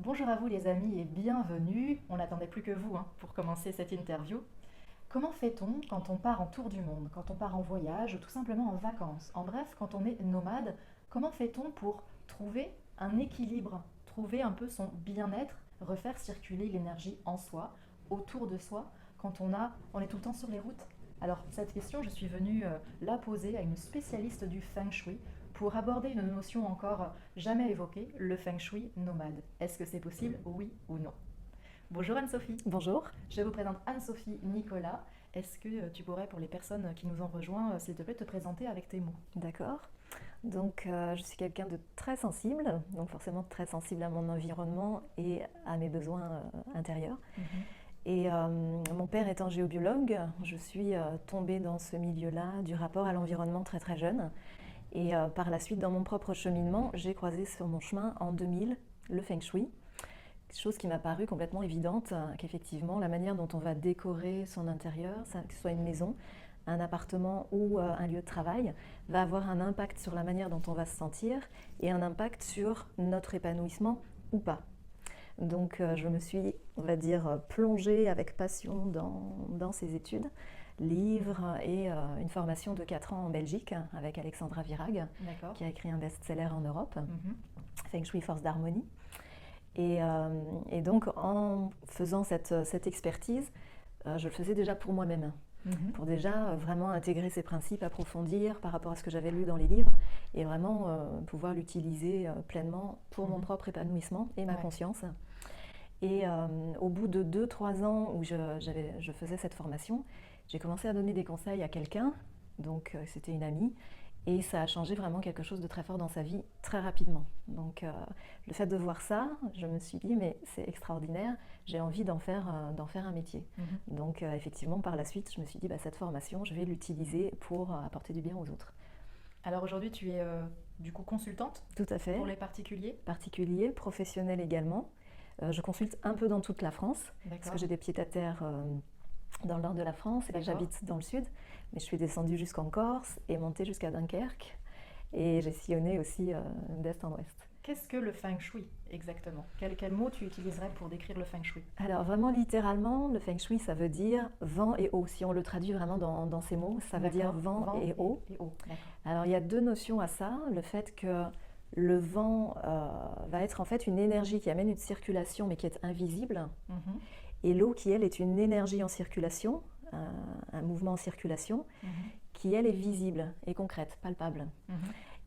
Bonjour à vous les amis et bienvenue. On n'attendait plus que vous pour commencer cette interview. Comment fait-on quand on part en tour du monde, quand on part en voyage ou tout simplement en vacances? En bref, quand on est nomade, comment fait-on pour trouver un équilibre, trouver un peu son bien-être, refaire circuler l'énergie en soi, autour de soi, quand on est tout le temps sur les routes? Alors cette question, je suis venue la poser à une spécialiste du Feng Shui pour aborder une notion encore jamais évoquée, le Feng Shui nomade. Est-ce que c'est possible, oui ou non? Bonjour Anne-Sophie. Bonjour. Je vous présente Anne-Sophie Nicolas. Est-ce que tu pourrais, pour les personnes qui nous ont rejoints, s'il te plaît, te présenter avec tes mots? D'accord. Donc, je suis quelqu'un de très sensible, donc forcément très sensible à mon environnement et à mes besoins intérieurs. Mhm. Et mon père étant géobiologue, je suis tombée dans ce milieu-là du rapport à l'environnement très très jeune. Et par la suite, dans mon propre cheminement, j'ai croisé sur mon chemin en 2000 le Feng Shui, chose qui m'a paru complètement évidente, qu'effectivement la manière dont on va décorer son intérieur, que ce soit une maison, un appartement ou un lieu de travail, va avoir un impact sur la manière dont on va se sentir et un impact sur notre épanouissement ou pas. Donc je me suis, on va dire, plongée avec passion dans ces études, livres et une formation de 4 ans en Belgique avec Alexandra Virag, D'accord. qui a écrit un best-seller en Europe, Mhm. Feng Shui Force d'harmonie. Et donc, en faisant cette expertise, je le faisais déjà pour moi-même, Mhm. pour déjà vraiment intégrer ces principes, approfondir par rapport à ce que j'avais lu dans les livres, et vraiment pouvoir l'utiliser pleinement pour mon Mhm. propre épanouissement et ma Ouais. conscience. Et au bout de 2 3 ans où je faisais cette formation, j'ai commencé à donner des conseils à quelqu'un, donc c'était une amie, et ça a changé vraiment quelque chose de très fort dans sa vie très rapidement. Donc le fait de voir ça, je me suis dit mais c'est extraordinaire, j'ai envie d'en faire un métier. Mhm. Donc effectivement par la suite je me suis dit cette formation je vais l'utiliser pour apporter du bien aux autres. Alors aujourd'hui, tu es du coup consultante Tout à fait, pour les particuliers? particulier, professionnel également. Je consulte un peu dans toute la France parce que D'accord. j'ai des pieds-à-terre dans le nord de la France et D'accord. j'habite dans le sud, mais je suis descendue jusqu'en Corse et montée jusqu'à Dunkerque. Et j'ai sillonné aussi d'est en ouest. Qu'est-ce que le Feng Shui exactement? Quel mot tu utiliserais pour décrire le Feng Shui? Alors vraiment littéralement, le Feng Shui, ça veut dire vent et eau. Si on le traduit vraiment dans ces mots, ça veut dire D'accord. vent et eau. Et eau. D'accord. Alors il y a deux notions à ça. Le fait que le vent va être en fait une énergie qui amène une circulation mais qui est invisible. Mhm. Et l'eau qui, elle, est une énergie en circulation, un mouvement en circulation, Mhm. qui, elle, est visible et concrète, palpable. Mhm.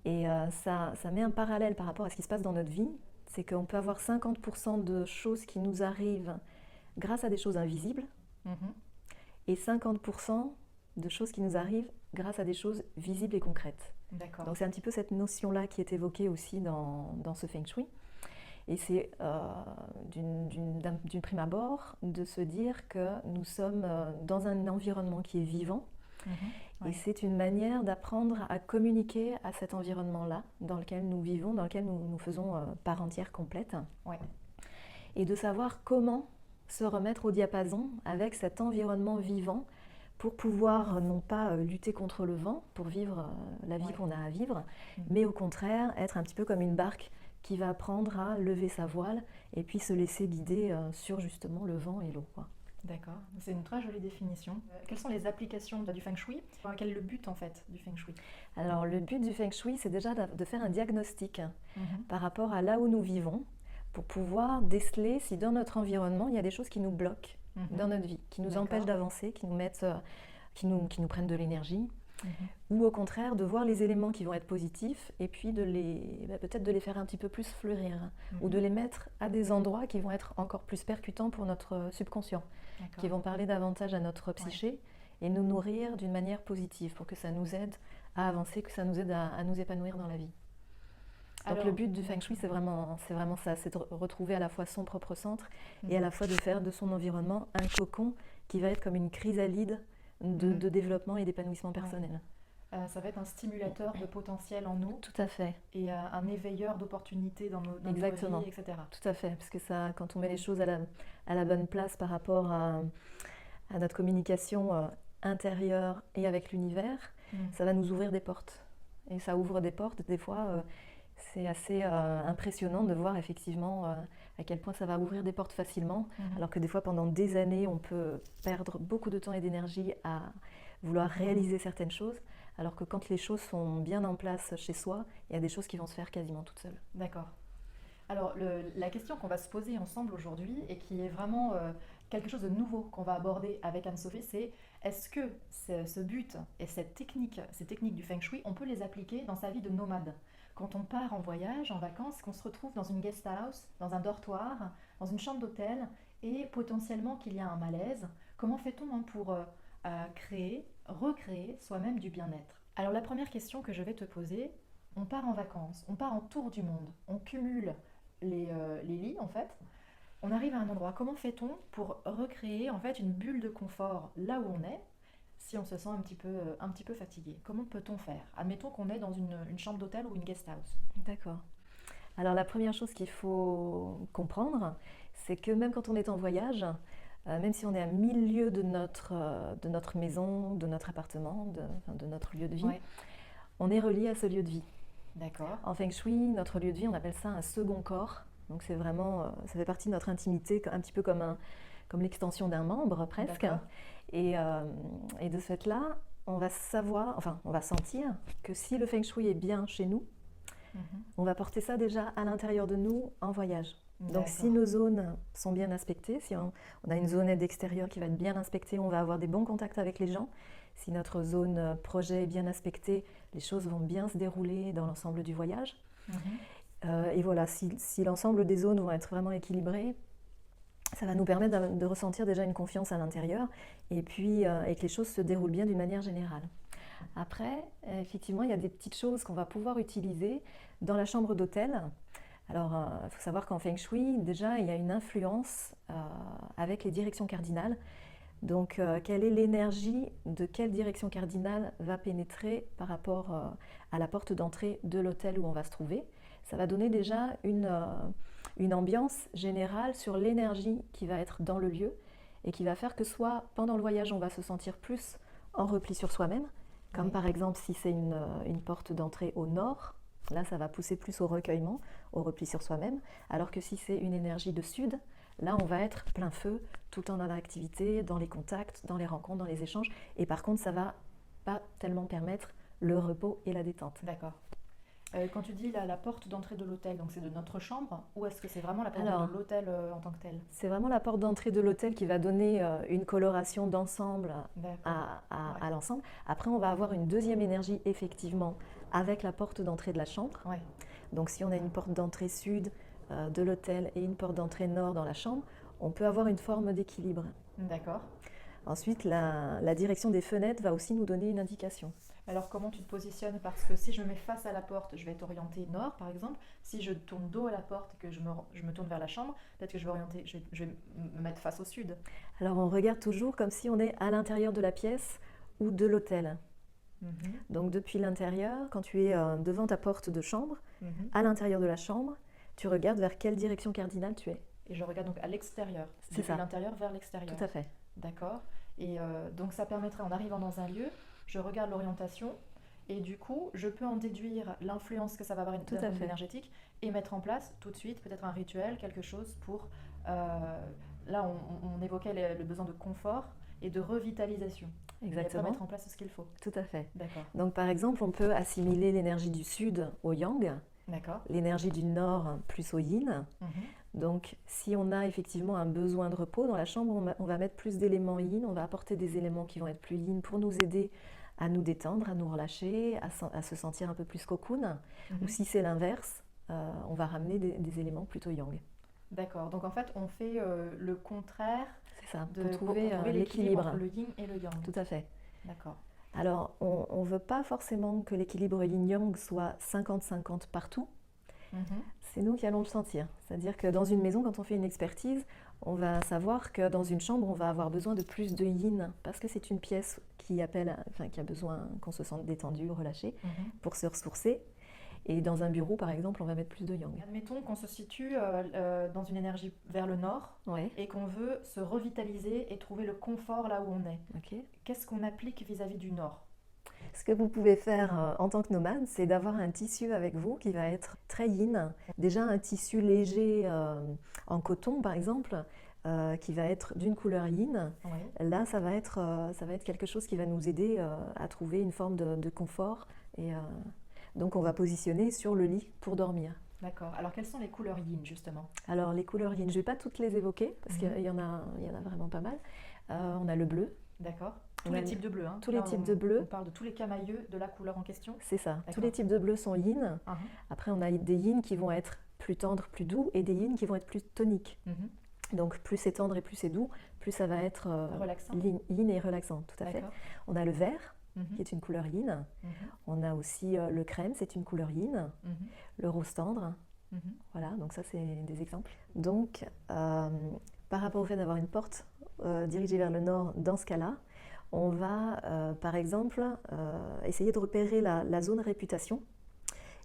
Et ça met un parallèle par rapport à ce qui se passe dans notre vie. C'est qu'on peut avoir 50% de choses qui nous arrivent grâce à des choses invisibles Mhm. et 50% de choses qui nous arrivent grâce à des choses visibles et concrètes. D'accord. Donc c'est un petit peu cette notion-là qui est évoquée aussi dans ce Feng Shui. Et c'est d'une prime abord de se dire que nous sommes dans un environnement qui est vivant. Mhm. Et Ouais. c'est une manière d'apprendre à communiquer à cet environnement-là dans lequel nous vivons, dans lequel nous faisons part entière complète. Ouais. Et de savoir comment se remettre au diapason avec cet environnement vivant pour pouvoir non pas lutter contre le vent, pour vivre la vie Ouais. qu'on a à vivre, Mhm. mais au contraire être un petit peu comme une barque qui va apprendre à lever sa voile et puis se laisser guider sur justement le vent et l'eau, quoi. D'accord, c'est une très jolie définition. Quelles sont les applications du Feng Shui? Quel est le but en fait du Feng Shui? Alors le but du Feng Shui, c'est déjà de faire un diagnostic Mhm. par rapport à là où nous vivons pour pouvoir déceler si dans notre environnement, il y a des choses qui nous bloquent Mhm. dans notre vie, qui nous D'accord. empêchent d'avancer, qui nous mettent, qui nous prennent de l'énergie, Mhm. ou au contraire de voir les éléments qui vont être positifs et puis peut-être de les faire un petit peu plus fleurir, ou de les mettre à des endroits qui vont être encore plus percutants pour notre subconscient, D'accord. qui vont parler davantage à notre psyché et nous nourrir d'une manière positive pour que ça nous aide à avancer, que ça nous aide à nous épanouir dans la vie. Donc Alors, le but du Feng Shui, c'est vraiment ça, c'est de retrouver à la fois son propre centre et à la fois de faire de son environnement un cocon qui va être comme une chrysalide de développement et d'épanouissement personnel. ça va être un stimulateur de potentiel en nous Tout à fait, et un éveilleur d'opportunités dans notre exactement, vie, etc. tout à fait, parce que ça, quand on met les choses à la bonne place par rapport à notre communication intérieure et avec l'univers, ça va nous ouvrir des portes. Et ça ouvre des portes, des fois, C'est assez impressionnant de voir effectivement à quel point ça va ouvrir des portes facilement, alors que des fois pendant des années on peut perdre beaucoup de temps et d'énergie à vouloir réaliser certaines choses, alors que quand les choses sont bien en place chez soi, il y a des choses qui vont se faire quasiment toutes seules. D'accord. Alors, la question qu'on va se poser ensemble aujourd'hui et qui est vraiment quelque chose de nouveau qu'on va aborder avec Anne-Sophie, c'est est-ce que ce but et ces techniques du Feng Shui, on peut les appliquer dans sa vie de nomade? Quand on part en voyage, en vacances, qu'on se retrouve dans une guest house, dans un dortoir, dans une chambre d'hôtel et potentiellement qu'il y a un malaise, comment fait-on pour créer, recréer soi-même du bien-être? Alors, la première question que je vais te poser, on part en vacances, on part en tour du monde, on cumule les lits en fait. On arrive à un endroit. Comment fait-on pour recréer en fait une bulle de confort là où on est si on se sent un petit peu fatigué? Comment peut-on faire? Admettons qu'on est dans une chambre d'hôtel ou une guest house. D'accord. Alors la première chose qu'il faut comprendre, c'est que même quand on est en voyage, même si on est à 1000 lieues de notre maison, de notre appartement, de notre lieu de vie, Ouais, on est relié à ce lieu de vie. d'accord, En Feng Shui, notre lieu de vie, on appelle ça un second corps. Donc c'est vraiment, ça fait partie de notre intimité, un petit peu comme l'extension d'un membre presque. d'accord. Et de ce fait-là, on va savoir, enfin on va sentir que si le Feng Shui est bien chez nous, Mhm. on va porter ça déjà à l'intérieur de nous en voyage. Donc si D'accord. nos zones sont bien inspectées, si on a une zone d'extérieur qui va être bien inspectée, on va avoir des bons contacts avec les gens. Si notre zone projet est bien inspectée, les choses vont bien se dérouler dans l'ensemble du voyage. Mhm. Et voilà, si l'ensemble des zones vont être vraiment équilibrées, ça va nous permettre de ressentir déjà une confiance à l'intérieur et puis et que les choses se déroulent bien d'une manière générale. Après, effectivement, il y a des petites choses qu'on va pouvoir utiliser dans la chambre d'hôtel. Alors, il faut savoir qu'en Feng Shui, déjà, il y a une influence avec les directions cardinales. Donc, quelle est l'énergie de quelle direction cardinale va pénétrer par rapport à la porte d'entrée de l'hôtel où on va se trouver? Ça va donner déjà une ambiance générale sur l'énergie qui va être dans le lieu et qui va faire que soit pendant le voyage, on va se sentir plus en repli sur soi-même, comme Oui. par exemple si c'est une porte d'entrée au nord, là ça va pousser plus au recueillement, au repli sur soi-même, alors que si c'est une énergie de sud, là on va être plein feu, tout le temps dans l'activité, dans les contacts, dans les rencontres, dans les échanges, et par contre ça va pas tellement permettre le repos et la détente. D'accord. Quand tu dis la porte d'entrée de l'hôtel, donc c'est de notre chambre, ou est-ce que c'est vraiment la porte Alors, de l'hôtel en tant que tel? c'est vraiment la porte d'entrée de l'hôtel qui va donner une coloration d'ensemble D'accord. Ouais. à l'ensemble. Après, on va avoir une deuxième énergie, effectivement, avec la porte d'entrée de la chambre. Ouais. Donc, si on a une porte d'entrée sud de l'hôtel et une porte d'entrée nord dans la chambre, on peut avoir une forme d'équilibre. D'accord. Ensuite, la direction des fenêtres va aussi nous donner une indication. Alors comment tu te positionnes? Parce que si je me mets face à la porte, je vais être orientée nord par exemple. Si je tourne dos à la porte et que je me tourne vers la chambre, peut-être que je vais me mettre face au sud. Alors, on regarde toujours comme si on est à l'intérieur de la pièce ou de l'hôtel. Mhm, Donc, depuis l'intérieur, quand tu es devant ta porte de chambre, mhm. à l'intérieur de la chambre, tu regardes vers quelle direction cardinale tu es. Et je regarde donc à l'extérieur, C'est depuis ça, l'intérieur vers l'extérieur. tout à fait. D'accord. Et donc ça permettrait, en arrivant dans un lieu, je regarde l'orientation et du coup, je peux en déduire l'influence que ça va avoir Tout d'un à point de vue fait. énergétique et mettre en place tout de suite peut-être un rituel, quelque chose pour... là, on évoquait le besoin de confort et de revitalisation. Et après Exactement, mettre en place ce qu'il faut. tout à fait. D'accord. Donc, par exemple, on peut assimiler l'énergie du sud au yang, D'accord. l'énergie du nord plus au yin. Mhm. Donc, si on a effectivement un besoin de repos dans la chambre, on va mettre plus d'éléments yin, on va apporter des éléments qui vont être plus yin pour nous aider à nous détendre, à nous relâcher, à se sentir un peu plus cocoon. Ou Mhm. si c'est l'inverse, on va ramener des éléments plutôt yang. D'accord. Donc en fait, on fait le contraire C'est ça, de, pour trouver pour trouver l'équilibre l'équilibre. entre le yin et le yang. Tout à fait. D'accord. Alors, on ne veut pas forcément que l'équilibre yin-yang soit 50-50 partout. Mhm. C'est nous qui allons le sentir. C'est-à-dire que dans une maison, quand on fait une expertise, on va savoir que dans une chambre, on va avoir besoin de plus de yin parce que c'est une pièce qui appelle, enfin, qui a besoin qu'on se sente détendu, relâché Mhm. pour se ressourcer. Et dans un bureau, par exemple, on va mettre plus de yang. Admettons qu'on se situe dans une énergie vers le nord Ouais, et qu'on veut se revitaliser et trouver le confort là où on est. ok. Qu'est-ce qu'on applique vis-à-vis du nord? Ce que vous pouvez faire en tant que nomade, c'est d'avoir un tissu avec vous qui va être très yin. Déjà un tissu léger en coton par exemple, qui va être d'une couleur yin. Oui. Là, ça va être quelque chose qui va nous aider à trouver une forme de confort. Et donc on va positionner sur le lit pour dormir. D'accord. Alors, quelles sont les couleurs yin, justement? Alors les couleurs yin, je ne vais pas toutes les évoquer parce qu'il y en a vraiment pas mal. On a le bleu. D'accord. Tous les types de bleu, hein. Tous Là, les types de bleu. On parle de tous les camailleux de la couleur en question. C'est ça. D'accord. Tous les types de bleu sont yin. Après, on a des yin qui vont être plus tendres, plus doux, et des yin qui vont être plus toniques. Donc plus c'est tendre et plus c'est doux, plus ça va être Relaxant. yin et relaxant, tout à fait. D'accord. On a le vert, qui est une couleur yin. On a aussi le crème, c'est une couleur yin. Le rose tendre. Voilà, donc ça c'est des exemples. Donc par rapport au fait d'avoir une porte dirigée vers le nord, dans ce cas-là, on va par exemple essayer de repérer la zone réputation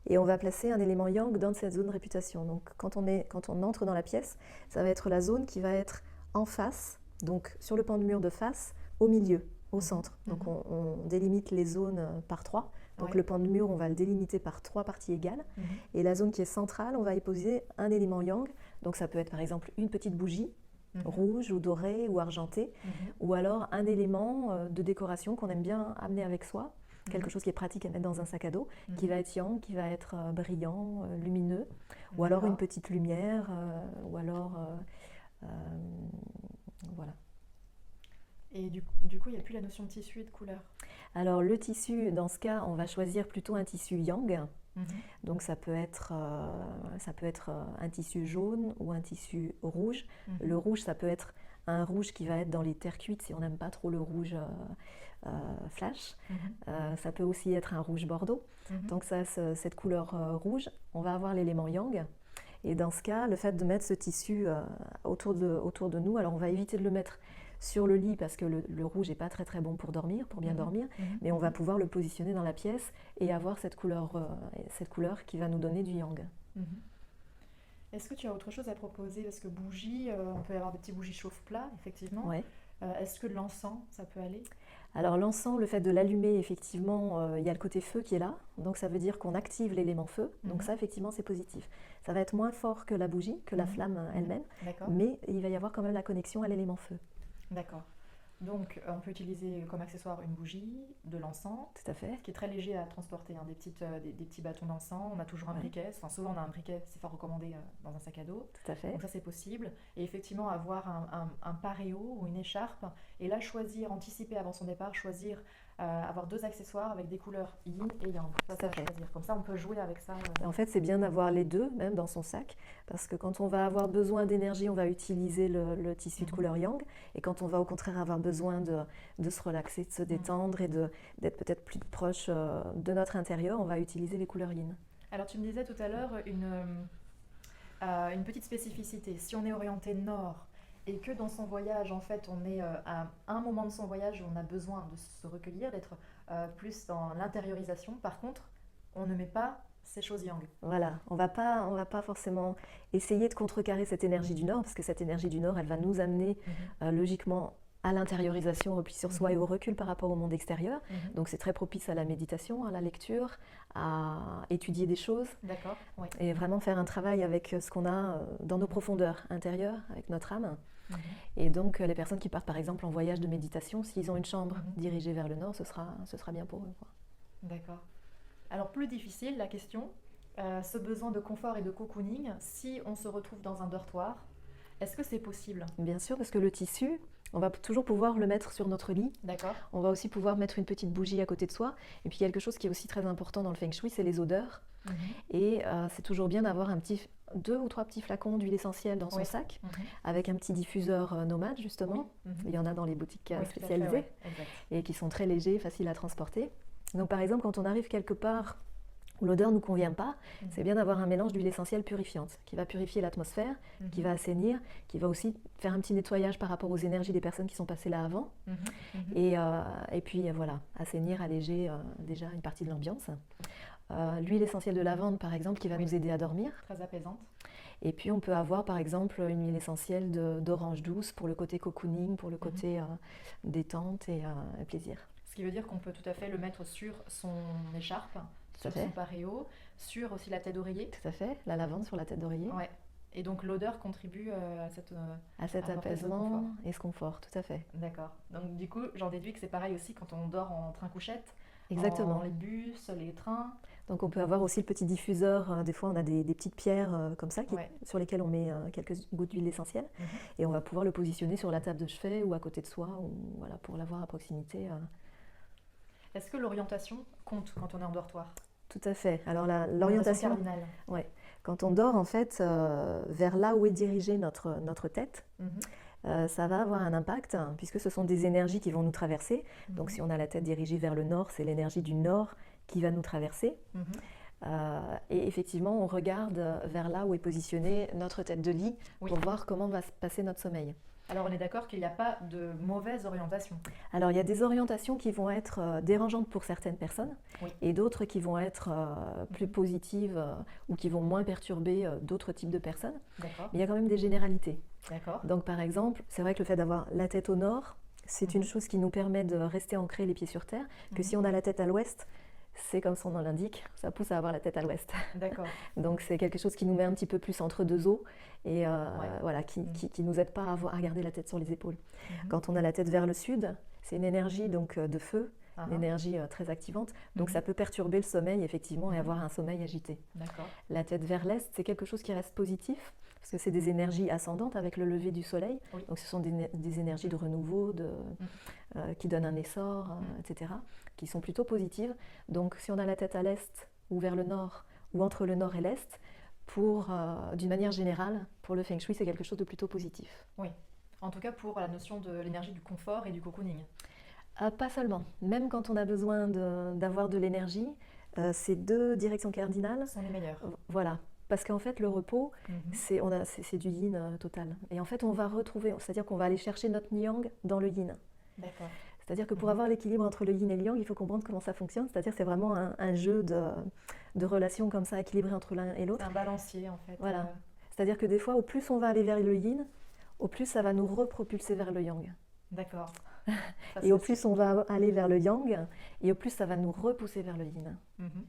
et on va placer un élément yang dans cette zone réputation. Donc quand on entre dans la pièce, ça va être la zone qui va être en face, donc sur le pan de mur de face, au milieu, au centre. Donc on délimite les zones par 3. Donc le pan de mur, on va le délimiter par 3 parties égales. Et la zone qui est centrale, on va y poser un élément yang. Donc ça peut être par exemple une petite bougie, rouge ou dorée ou argentée, ou alors un élément de décoration qu'on aime bien amener avec soi, quelque chose qui est pratique à mettre dans un sac à dos, qui va être yang, qui va être brillant, lumineux, ou alors une petite lumière, ou alors voilà. Et du coup, il n'y a plus la notion de tissu et de couleur. Alors le tissu, dans ce cas, on va choisir plutôt un tissu yang. Donc ça peut être un tissu jaune ou un tissu rouge. Le rouge, ça peut être un rouge qui va être dans les terres cuites si on n'aime pas trop le rouge flash. Ça peut aussi être un rouge bordeaux. Donc ça, cette couleur rouge, on va avoir l'élément yang. Et dans ce cas, le fait de mettre ce tissu autour de nous, alors on va éviter de le mettre sur le lit parce que le rouge n'est pas très très bon pour dormir, pour bien dormir, mais on va pouvoir le positionner dans la pièce et avoir cette couleur qui va nous donner du yang. Est-ce que tu as autre chose à proposer? Parce que bougies, on peut avoir des petits bougies chauffe-plat, effectivement. Ouais. Est-ce que de l'encens, ça peut aller? Alors l'encens, le fait de l'allumer, effectivement, il y a le côté feu qui est là, donc ça veut dire qu'on active l'élément feu, donc ça effectivement c'est positif. Ça va être moins fort que la bougie, que la flamme elle-même, mais il va y avoir quand même la connexion à l'élément feu. D'accord. Donc, on peut utiliser comme accessoire une bougie, de l'encens. Tout à fait. Ce qui est très léger à transporter, hein, des petits bâtons d'encens. On a toujours un briquet. Enfin, souvent, on a un briquet, c'est fort recommandé dans un sac à dos. Tout à fait. Donc ça, c'est possible. Et effectivement, avoir un paréo ou une écharpe. Et là, anticiper avant son départ, avoir 2 accessoires avec des couleurs yin et yang. Ça va choisir. Comme ça, on peut jouer avec ça. En fait, c'est bien d'avoir les deux, même dans son sac, parce que quand on va avoir besoin d'énergie, on va utiliser le tissu de couleur yang, et quand on va au contraire avoir besoin de se relaxer, de se détendre et d'être peut-être plus proche de notre intérieur, on va utiliser les couleurs yin. Alors, tu me disais tout à l'heure une petite spécificité. Si on est orienté nord, et que dans son voyage, en fait, on est à un moment de son voyage où on a besoin de se recueillir, d'être plus dans l'intériorisation. Par contre, on ne met pas ces choses yang. Voilà, on va pas forcément essayer de contrecarrer cette énergie du nord, parce que cette énergie du nord, elle va nous amener logiquement à l'intériorisation, au repli sur soi et au recul par rapport au monde extérieur. Donc c'est très propice à la méditation, à la lecture, à étudier des choses. D'accord, oui. Et vraiment faire un travail avec ce qu'on a dans nos profondeurs intérieures, avec notre âme. Et donc les personnes qui partent par exemple en voyage de méditation, s'ils ont une chambre dirigée vers le nord, ce sera bien pour eux. D'accord. Alors plus difficile la question, ce besoin de confort et de cocooning, si on se retrouve dans un dortoir, est-ce que c'est possible? Bien sûr, parce que le tissu, on va toujours pouvoir le mettre sur notre lit. D'accord. On va aussi pouvoir mettre une petite bougie à côté de soi. Et puis quelque chose qui est aussi très important dans le Feng Shui, c'est les odeurs. Et c'est toujours bien d'avoir 2 ou 3 petits flacons d'huile essentielle dans son sac, avec un petit diffuseur nomade justement. Il y en a dans les boutiques spécialisées et qui sont très légers, faciles à transporter. Donc par exemple, quand on arrive quelque part où l'odeur ne nous convient pas, c'est bien d'avoir un mélange d'huile essentielle purifiante qui va purifier l'atmosphère, qui va assainir, qui va aussi faire un petit nettoyage par rapport aux énergies des personnes qui sont passées là avant. Et puis voilà, assainir, alléger déjà une partie de l'ambiance. L'huile essentielle de lavande, par exemple, qui va nous aider à dormir. Très apaisante. Et puis on peut avoir par exemple une huile essentielle d'orange douce pour le côté cocooning, pour le côté détente et plaisir. Ce qui veut dire qu'on peut tout à fait le mettre sur son écharpe, Tout à sur son fait. paréo, sur aussi la tête d'oreiller. Tout à fait. La lavande sur la tête d'oreiller. Ouais. Et donc l'odeur contribue À cet à apporter ce apaisement confort. et ce confort, tout à fait. D'accord. Donc du coup, j'en déduis que c'est pareil aussi quand on dort en train-couchette, dans Exactement. les bus, les trains. Donc on peut avoir aussi le petit diffuseur. Des fois, on a des petites pierres comme ça Ouais. sur lesquelles on met quelques gouttes d'huile essentielle. Mhm. Et on va pouvoir le positionner sur la table de chevet ou à côté de soi, ou, voilà, pour l'avoir à proximité. Est-ce que l'orientation compte quand on est en dortoir? Tout à fait. Alors L'orientation l'orientation, cardinale. ouais. Quand on dort, en fait, vers là où est dirigée notre tête, Mhm. ça va avoir un impact, hein, puisque ce sont des énergies qui vont nous traverser. Donc Mhm. si on a la tête dirigée vers le nord, c'est l'énergie du nord qui va nous traverser. Mhm. Et effectivement, on regarde vers là où est positionnée notre tête de lit Oui. pour voir comment va se passer notre sommeil. Alors on est d'accord qu'il n'y a pas de mauvaise orientation. Alors, il y a des orientations qui vont être dérangeantes pour certaines personnes Oui. et d'autres qui vont être plus positives ou qui vont moins perturber d'autres types de personnes. D'accord. Mais il y a quand même des généralités. D'accord. Donc, par exemple, c'est vrai que le fait d'avoir la tête au nord, c'est une chose qui nous permet de rester ancrés les pieds sur terre, que si on a la tête à l'ouest, c'est comme son nom l'indique, ça pousse à avoir la tête à l'ouest. D'accord. Donc c'est quelque chose qui nous met un petit peu plus entre deux eaux et Ouais. voilà, qui nous aide pas à garder la tête sur les épaules. Mhm. Quand on a la tête vers le sud, c'est une énergie donc de feu, Ah, une énergie très activante. Donc Mhm. ça peut perturber le sommeil effectivement et Mhm. avoir un sommeil agité. D'accord. La tête vers l'est, c'est quelque chose qui reste positif parce que c'est des énergies ascendantes avec le lever du soleil. Oui. Donc ce sont des énergies de renouveau, qui donnent un essor, etc., qui sont plutôt positives. Donc si on a la tête à l'est ou vers le nord ou entre le nord et l'est, d'une manière générale, pour le feng shui, c'est quelque chose de plutôt positif. Oui. En tout cas pour la notion de l'énergie du confort et du cocooning. Pas seulement. Même quand on a besoin d'avoir de l'énergie, ces deux directions cardinales, Ce sont les meilleurs. voilà. Parce qu'en fait, le repos, Mhm. c'est du yin total. Et en fait, on va retrouver, c'est-à-dire qu'on va aller chercher notre yang dans le yin. D'accord. C'est-à-dire que pour Mhm. avoir l'équilibre entre le yin et le yang, il faut comprendre comment ça fonctionne. C'est-à-dire que c'est vraiment un jeu de relations comme ça, équilibrées entre l'un et C'est l'autre. un balancier en fait. Voilà. C'est-à-dire que des fois, au plus on va aller vers le yin, au plus ça va nous repropulser vers le yang. D'accord. Ça, Et au c'est- plus on va aller vers le yang, et au plus ça va nous repousser vers le yin. Mhm.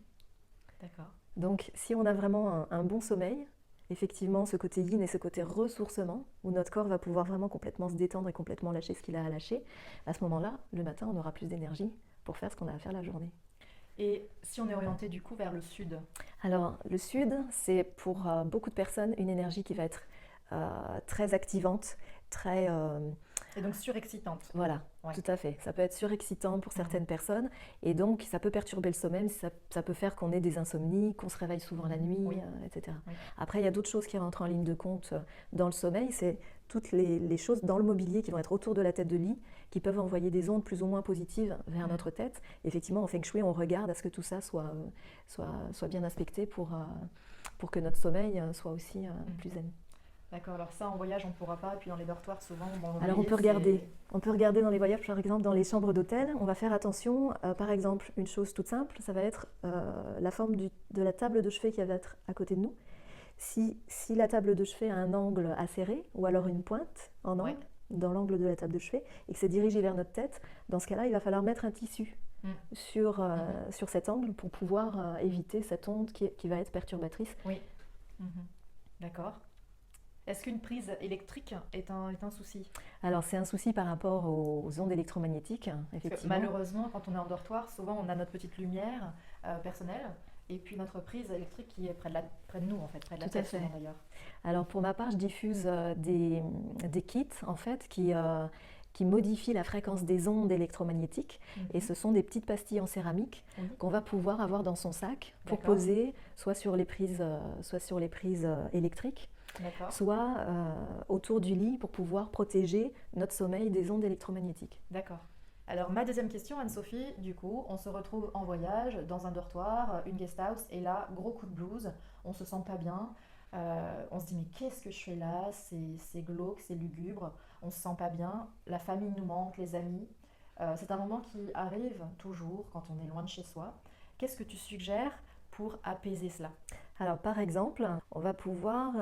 D'accord. Donc si on a vraiment un bon sommeil, effectivement ce côté yin et ce côté ressourcement, où notre corps va pouvoir vraiment complètement se détendre et complètement lâcher ce qu'il a à lâcher, à ce moment-là, le matin, on aura plus d'énergie pour faire ce qu'on a à faire la journée. Et si on est orienté du coup vers le sud? Alors le sud, c'est pour beaucoup de personnes une énergie qui va être très activante, très... Et donc surexcitante. Voilà, Ouais. tout à fait. Ça peut être surexcitant pour certaines personnes et donc ça peut perturber le sommeil, ça peut faire qu'on ait des insomnies, qu'on se réveille souvent la nuit, Oui. etc. Oui. Après, il y a d'autres choses qui rentrent en ligne de compte dans le sommeil, c'est toutes les choses dans le mobilier qui vont être autour de la tête de lit, qui peuvent envoyer des ondes plus ou moins positives vers notre tête. Effectivement, en Feng Shui, on regarde à ce que tout ça soit bien aspecté pour que notre sommeil soit aussi plus zen. D'accord, alors ça en voyage on pourra pas, et puis dans les dortoirs souvent, Alors on peut regarder. On peut regarder dans les voyages, par exemple dans les chambres d'hôtel, on va faire attention. Par exemple, une chose toute simple, ça va être la forme de la table de chevet qui va être à côté de nous. Si la table de chevet a un angle acéré, ou alors une pointe en angle, dans l'angle de la table de chevet, et que c'est dirigé vers notre tête, dans ce cas-là, il va falloir mettre un tissu sur cet angle pour pouvoir éviter cette onde qui va être perturbatrice. Oui. D'accord. Est-ce qu'une prise électrique est un souci? Alors c'est un souci par rapport aux ondes électromagnétiques, effectivement. Malheureusement, quand on est en dortoir, souvent on a notre petite lumière personnelle et puis notre prise électrique qui est près de nous en fait, près de la Tout à tête fait. souvent, d'ailleurs. Alors pour ma part, je diffuse des kits en fait qui modifient la fréquence des ondes électromagnétiques et ce sont des petites pastilles en céramique qu'on va pouvoir avoir dans son sac pour D'accord. poser soit sur les prises électriques, soit autour du lit pour pouvoir protéger notre sommeil des ondes électromagnétiques. D'accord. Alors ma deuxième question, Anne-Sophie, du coup, on se retrouve en voyage, dans un dortoir, une guest house, et là, gros coup de blues, on se sent pas bien, on se dit mais qu'est-ce que je fais là, c'est glauque, c'est lugubre, on se sent pas bien, la famille nous manque, les amis. C'est un moment qui arrive toujours quand on est loin de chez soi. Qu'est-ce que tu suggères pour apaiser cela? Alors par exemple, on va pouvoir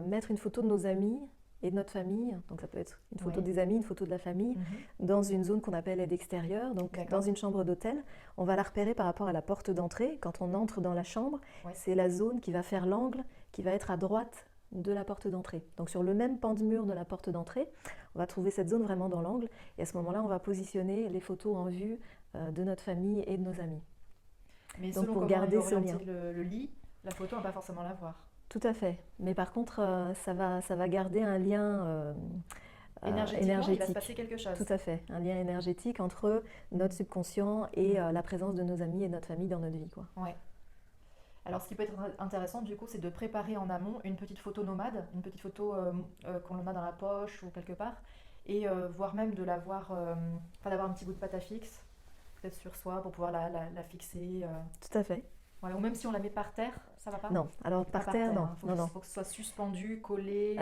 mettre une photo de nos amis et de notre famille, donc ça peut être une photo Ouais. des amis, une photo de la famille, dans une zone qu'on appelle aide extérieure, donc D'accord. dans une chambre d'hôtel. On va la repérer par rapport à la porte d'entrée. Quand on entre dans la chambre, Ouais. c'est la zone qui va faire l'angle, qui va être à droite de la porte d'entrée. Donc sur le même pan de mur de la porte d'entrée, on va trouver cette zone vraiment dans l'angle. Et à ce moment-là, on va positionner les photos en vue de notre famille et de nos amis. Mais Donc selon pour comment garder est ce orienté lien. le lit, la photo, on va pas forcément la voir. Tout à fait. Mais par contre, ça va garder un lien Énergétiquement, il va se passer énergétique. quelque chose. Tout à fait. Un lien énergétique entre notre subconscient et la présence de nos amis et de notre famille dans notre vie, quoi. Ouais. Alors, ce qui peut être intéressant, du coup, c'est de préparer en amont une petite photo nomade, une petite photo qu'on a dans la poche ou quelque part, et voire même de l'avoir, enfin, d'avoir un petit bout de pâte à fixe, peut-être sur soi, pour pouvoir la fixer. Tout à fait. Voilà. Ou même si on la met par terre, ça va pas? Non, alors Pas par terre, non. hein. Non, non. Faut que ce soit suspendu, collé.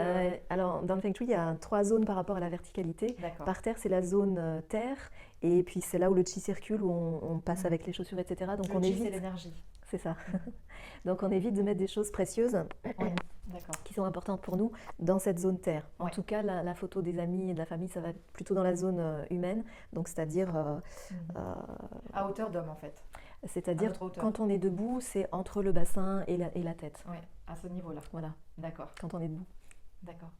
Alors dans le Feng Shui, il y a 3 zones par rapport à la verticalité. D'accord. Par terre, c'est la zone terre, et puis c'est là où le chi circule, où on passe avec les chaussures, etc. Donc Le on chi, c'est évite, l'énergie. c'est ça. Donc on évite de mettre des choses précieuses Oui, d'accord. qui sont importantes pour nous dans cette zone terre. En Ouais. tout cas, la photo des amis et de la famille, ça va être plutôt dans la zone humaine, donc c'est-à-dire À hauteur d'homme, en fait. c'est-à-dire À notre hauteur. quand on est debout, c'est entre le bassin et la tête. Oui, à ce niveau-là. Voilà, D'accord, quand on est debout. d'accord.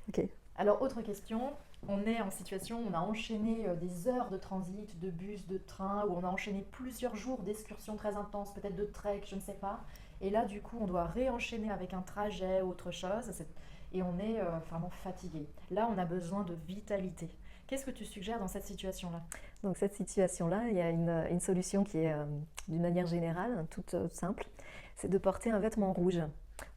Ok. Alors, autre question, on est en situation où on a enchaîné des heures de transit, de bus, de train, où on a enchaîné plusieurs jours d'excursions très intenses, peut-être de trek, je ne sais pas. Et là, du coup, on doit réenchaîner avec un trajet ou autre chose, et on est vraiment fatigué. Là, on a besoin de vitalité. Qu'est-ce que tu suggères dans cette situation-là? Donc cette situation-là, il y a une solution qui est d'une manière générale, toute simple, c'est de porter un vêtement rouge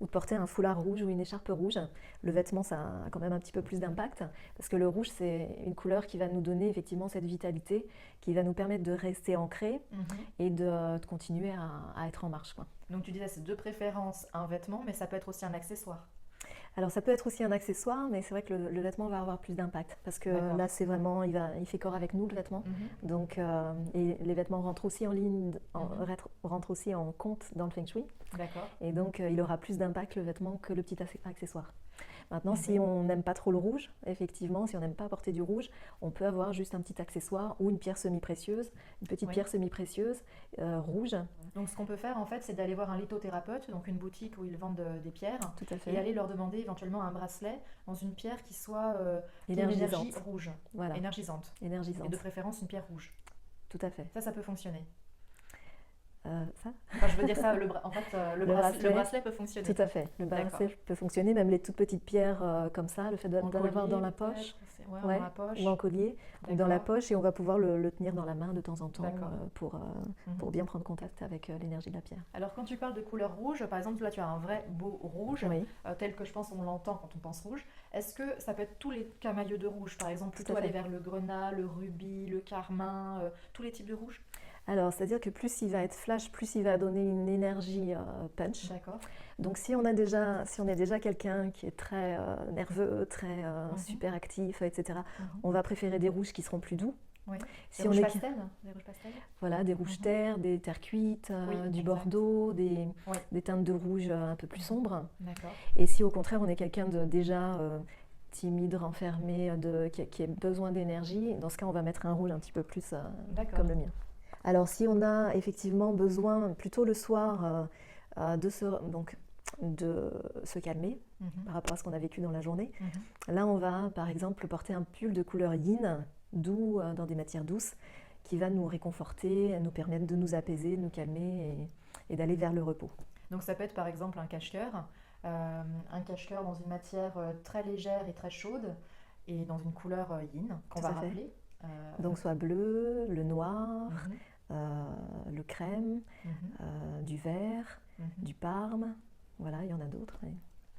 ou de porter un foulard rouge ou une écharpe rouge. Le vêtement, ça a quand même un petit peu plus d'impact parce que le rouge, c'est une couleur qui va nous donner effectivement cette vitalité, qui va nous permettre de rester ancrés et de continuer à être en marche, quoi. Donc, tu disais, c'est de préférence un vêtement, mais ça peut être aussi un accessoire. Alors ça peut être aussi un accessoire, mais c'est vrai que le vêtement va avoir plus d'impact parce que D'accord. là c'est vraiment, il fait corps avec nous le vêtement. Donc et les vêtements rentrent aussi en ligne, rentrent aussi en compte dans le Feng Shui. D'accord. Et donc il aura plus d'impact le vêtement que le petit accessoire. Maintenant, si on n'aime pas trop le rouge, effectivement, si on n'aime pas porter du rouge, on peut avoir juste un petit accessoire ou une pierre semi-précieuse, une petite Oui. pierre semi-précieuse rouge. Donc, ce qu'on peut faire, en fait, c'est d'aller voir un lithothérapeute, donc une boutique où ils vendent des pierres, Tout à et fait. aller leur demander éventuellement un bracelet dans une pierre qui soit qui ait une énergie Énergisante. rouge, Voilà, énergisante. Et énergisante. de préférence une pierre rouge. Tout à fait. Ça peut fonctionner. Ça Enfin, je veux dire ça, en fait, le bracelet peut fonctionner. Tout à fait. Le bracelet D'accord. peut fonctionner, même les toutes petites pierres comme ça, le fait d'en En avoir dans collier, la peut-être, poche, ouais, ouais, dans la poche. ou en collier, ou dans la D'accord. poche, et on va pouvoir le tenir dans la main de temps en temps D'accord. pour bien prendre contact avec l'énergie de la pierre. Alors, quand tu parles de couleur rouge, par exemple, là, tu as un vrai beau rouge, Oui, tel que je pense on l'entend quand on pense rouge. Est-ce que ça peut être tous les camailleux de rouge, par exemple, Tout plutôt à fait. aller vers le grenat, le rubis, le carmin, tous les types de rouge? alors c'est-à-dire que plus il va être flash, plus il va donner une énergie punch. D'accord. Donc si on est déjà quelqu'un qui est très nerveux, très super actif, etc., on va préférer des rouges qui seront plus doux. Oui. Si Des on rouges est pastels? Des rouges pastels? voilà, des rouges terre, des terres cuites, Oui, du exact. bordeaux, des Oui. teintes de rouge un peu plus sombres. D'accord. Et si au contraire on est quelqu'un de déjà timide, renfermé, qui a besoin d'énergie, dans ce cas on va mettre un rouge un petit peu plus D'accord. comme le mien. Alors si on a effectivement besoin plutôt le soir de se calmer par rapport à ce qu'on a vécu dans la journée, là on va par exemple porter un pull de couleur yin, doux, dans des matières douces, qui va nous réconforter, nous permettre de nous apaiser, de nous calmer et d'aller vers le repos. Donc ça peut être par exemple un cache-cœur dans une matière très légère et très chaude, et dans une couleur yin qu'on Tout va à fait. rappeler. Donc soit bleu, le noir, le crème, du vert, du parme, voilà, il y en a d'autres.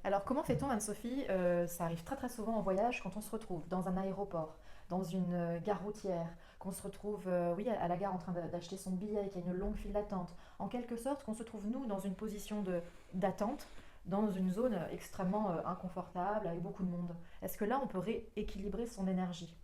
Alors comment fait-on, Anne-Sophie, ça arrive très très souvent en voyage quand on se retrouve dans un aéroport, dans une gare routière, qu'on se retrouve à la gare en train d'acheter son billet, qu'il y a une longue file d'attente, en quelque sorte qu'on se trouve nous dans une position d'attente, dans une zone extrêmement inconfortable, avec beaucoup de monde. Est-ce que là on peut rééquilibrer son énergie?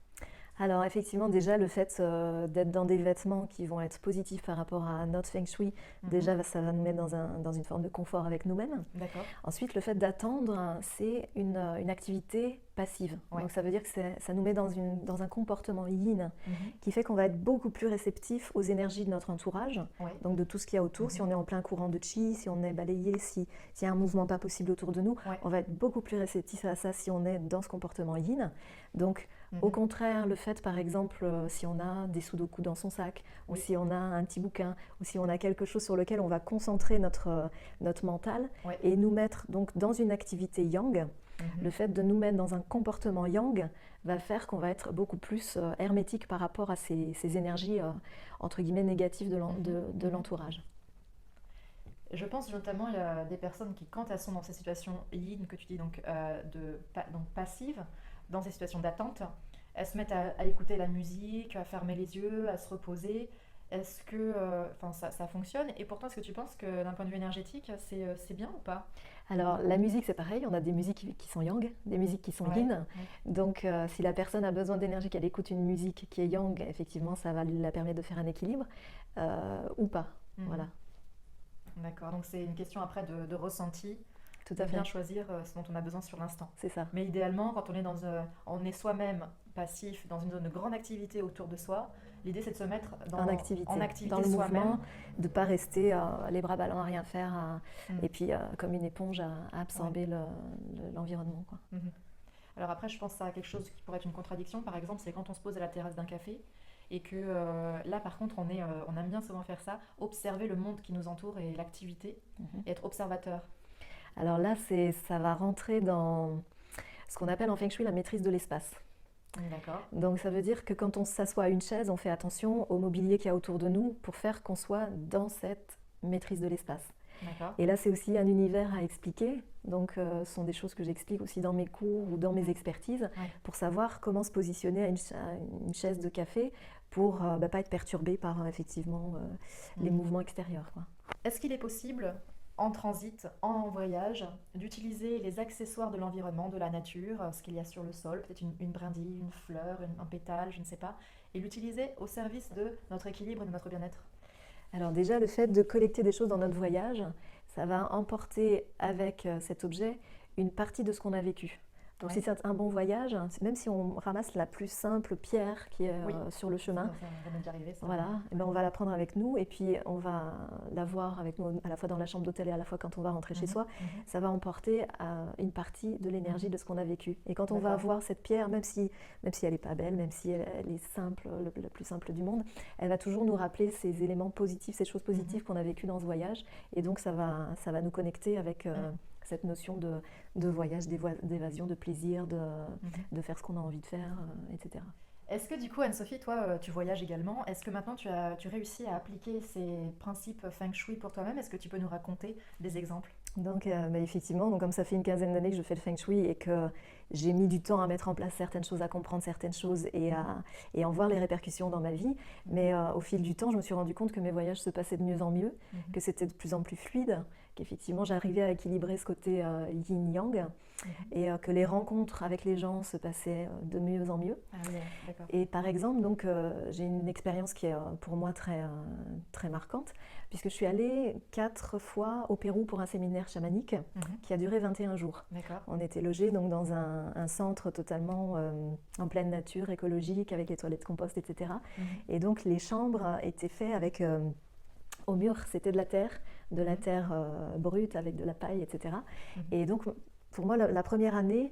Alors effectivement, déjà le fait d'être dans des vêtements qui vont être positifs par rapport à notre feng shui, déjà ça va nous mettre dans une forme de confort avec nous-mêmes. D'accord. Ensuite, le fait d'attendre, c'est une activité passive. Ouais. Donc ça veut dire que ça nous met dans un comportement yin Mhm. qui fait qu'on va être beaucoup plus réceptif aux énergies de notre entourage, Ouais. donc de tout ce qu'il y a autour. Si on est en plein courant de chi, si on est balayé, s'il y a un mouvement pas possible autour de nous, Ouais. on va être beaucoup plus réceptif à ça si on est dans ce comportement yin. Donc Mhm. au contraire, le fait par exemple, si on a des sudoku dans son sac, ou Oui. si on a un petit bouquin, ou si on a quelque chose sur lequel on va concentrer notre mental Ouais. et nous mettre donc dans une activité yang, Mhm. le fait de nous mettre dans un comportement yang va faire qu'on va être beaucoup plus hermétique par rapport à ces énergies entre guillemets négatives de l'entourage. Je pense notamment il y a des personnes qui, quand elles sont dans ces situations yin que tu dis donc, donc passives, dans ces situations d'attente, elles se mettent à écouter la musique, à fermer les yeux, à se reposer. Est-ce que ça fonctionne? Et pourtant, est-ce que tu penses que d'un point de vue énergétique, c'est bien ou pas? Alors la musique c'est pareil, on a des musiques qui sont yang, des musiques qui sont Ouais. yin. Donc si la personne a besoin d'énergie, qu'elle écoute une musique qui est yang, effectivement ça va la permettre de faire un équilibre ou pas. Mhm. Voilà, D'accord, donc c'est une question après de ressenti, tout de à bien fait, choisir ce dont on a besoin sur l'instant. c'est ça. Mais idéalement, quand on est soi-même passif dans une zone de grande activité autour de soi, l'idée c'est de se mettre En activité, dans le soi-même. mouvement, de ne pas rester les bras ballants à rien faire Mm. et puis comme une éponge à absorber l'environnement, quoi. Mhm. Alors après, je pense à quelque chose qui pourrait être une contradiction. Par exemple, c'est quand on se pose à la terrasse d'un café et que là, par contre, on aime bien souvent faire ça, observer le monde qui nous entoure et l'activité, Mhm. et être observateur. Alors là, ça va rentrer dans ce qu'on appelle en Feng Shui la maîtrise de l'espace. D'accord. Donc ça veut dire que quand on s'assoit à une chaise, on fait attention au mobilier qu'il y a autour de nous pour faire qu'on soit dans cette maîtrise de l'espace. D'accord. Et là, c'est aussi un univers à expliquer. Donc, ce sont des choses que j'explique aussi dans mes cours ou dans mes expertises Ouais. pour savoir comment se positionner à une chaise de café pour ne pas être perturbé par effectivement les Mhm. mouvements extérieurs, quoi. Est-ce qu'il est possible, en transit, en voyage, d'utiliser les accessoires de l'environnement, de la nature, ce qu'il y a sur le sol, peut-être une brindille, une fleur, un pétale, je ne sais pas, et l'utiliser au service de notre équilibre et de notre bien-être? Alors déjà, le fait de collecter des choses dans notre voyage, ça va emporter avec cet objet une partie de ce qu'on a vécu. Donc Ouais. si c'est un bon voyage, même si on ramasse la plus simple pierre qui est Oui. sur le chemin, Ça m'est déjà arrivé, ça. voilà, et ben on va la prendre avec nous et puis on va la voir avec nous à la fois dans la chambre d'hôtel et à la fois quand on va rentrer chez Mhm. soi. Mhm. Ça va emporter une partie de l'énergie de ce qu'on a vécu. Et quand on va D'accord. voir cette pierre, même si elle n'est pas belle, même si elle est simple, la plus simple du monde, elle va toujours nous rappeler ces éléments positifs, ces choses positives qu'on a vécues dans ce voyage. Et donc ça va nous connecter avec cette notion de voyage, d'évasion, de plaisir, de faire ce qu'on a envie de faire, etc. Est-ce que du coup, Anne-Sophie, toi, tu voyages également. Est-ce que maintenant tu réussis à appliquer ces principes Feng Shui pour toi-même? Est-ce que tu peux nous raconter des exemples? Donc effectivement, donc comme ça fait une quinzaine d'années que je fais le Feng Shui et que j'ai mis du temps à mettre en place certaines choses, à comprendre certaines choses et en voir les répercussions dans ma vie, mais au fil du temps, je me suis rendu compte que mes voyages se passaient de mieux en mieux, que c'était de plus en plus fluide, qu'effectivement j'arrivais à équilibrer ce côté yin-yang et que les rencontres avec les gens se passaient de mieux en mieux. Ah oui, d'accord. Et par exemple, donc, j'ai une expérience qui est pour moi très, très marquante, puisque je suis allée 4 fois au Pérou pour un séminaire chamanique qui a duré 21 jours. D'accord. On était logés donc, dans un centre totalement en pleine nature, écologique, avec les toilettes compost, etc. Et donc les chambres étaient faites avec, au mur, c'était de la terre brute avec de la paille, etc. Et donc pour moi, la première année,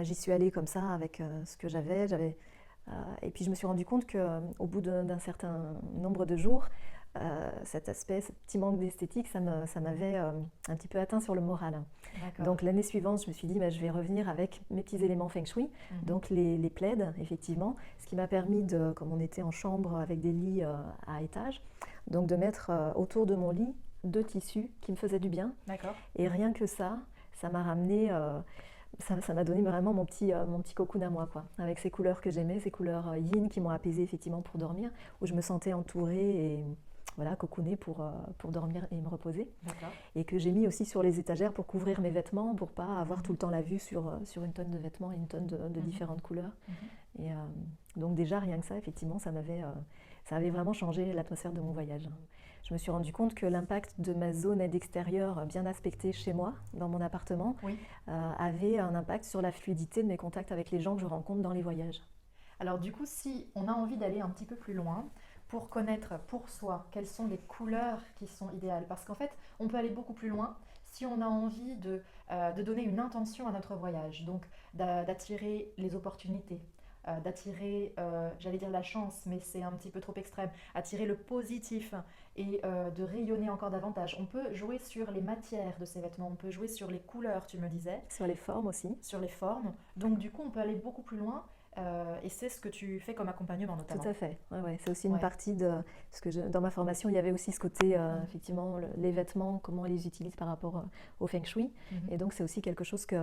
j'y suis allée comme ça avec ce que j'avais. Et puis je me suis rendu compte qu'au bout d'un certain nombre de jours, cet aspect, ce petit manque d'esthétique, ça m'avait un petit peu atteint sur le moral. Donc l'année suivante, je me suis dit, je vais revenir avec mes petits éléments Feng Shui, donc les plaids, effectivement, ce qui m'a permis, comme on était en chambre avec des lits à étage, donc de mettre autour de mon lit 2 tissus qui me faisaient du bien. Et rien que ça m'a ramené... Ça m'a donné vraiment mon petit cocoon à moi, quoi, avec ces couleurs que j'aimais, ces couleurs yin qui m'ont apaisée effectivement pour dormir, où je me sentais entourée et voilà, cocooner pour dormir et me reposer. D'accord. Et que j'ai mis aussi sur les étagères pour couvrir mes vêtements, pour pas avoir tout le temps la vue sur une tonne de vêtements et une tonne de différentes couleurs. Et donc déjà, rien que ça, effectivement, ça avait vraiment changé l'atmosphère de mon voyage. Je me suis rendu compte que l'impact de ma zone aide extérieure bien aspectée chez moi, dans mon appartement, avait un impact sur la fluidité de mes contacts avec les gens que je rencontre dans les voyages. Alors du coup, si on a envie d'aller un petit peu plus loin, pour connaître pour soi quelles sont les couleurs qui sont idéales, parce qu'en fait, on peut aller beaucoup plus loin si on a envie de donner une intention à notre voyage, donc d'attirer les opportunités, d'attirer, j'allais dire la chance, mais c'est un petit peu trop extrême, attirer le positif et de rayonner encore davantage. On peut jouer sur les matières de ces vêtements, on peut jouer sur les couleurs, tu me disais. Sur les formes aussi. Sur les formes. Donc du coup, on peut aller beaucoup plus loin. Et c'est ce que tu fais comme accompagnement notamment. Tout à fait, ouais. C'est aussi une partie de... Parce que dans ma formation, il y avait aussi ce côté, effectivement, les vêtements, comment on les utilise par rapport au Feng Shui. Et donc c'est aussi quelque chose que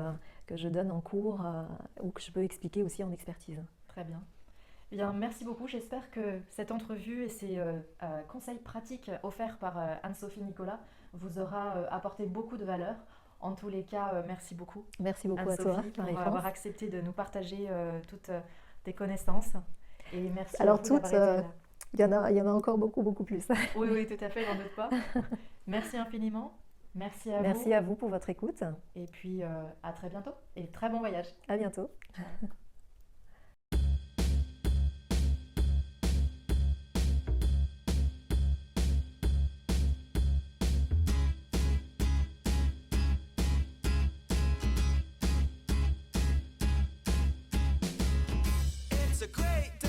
je donne en cours ou que je peux expliquer aussi en expertise. Très bien. Bien, merci beaucoup. J'espère que cette entrevue et ces conseils pratiques offerts par Anne-Sophie Nicolas vous aura apporté beaucoup de valeur. En tous les cas, merci beaucoup. Merci beaucoup à toi, pour avoir accepté de nous partager toutes tes connaissances. Et merci alors à vous toutes, il y en a encore beaucoup plus. Oui, tout à fait, j'en doute pas. Merci infiniment. Merci à vous. Merci à vous pour votre écoute. Et puis à très bientôt. Et très bon voyage. À bientôt. It's a great day.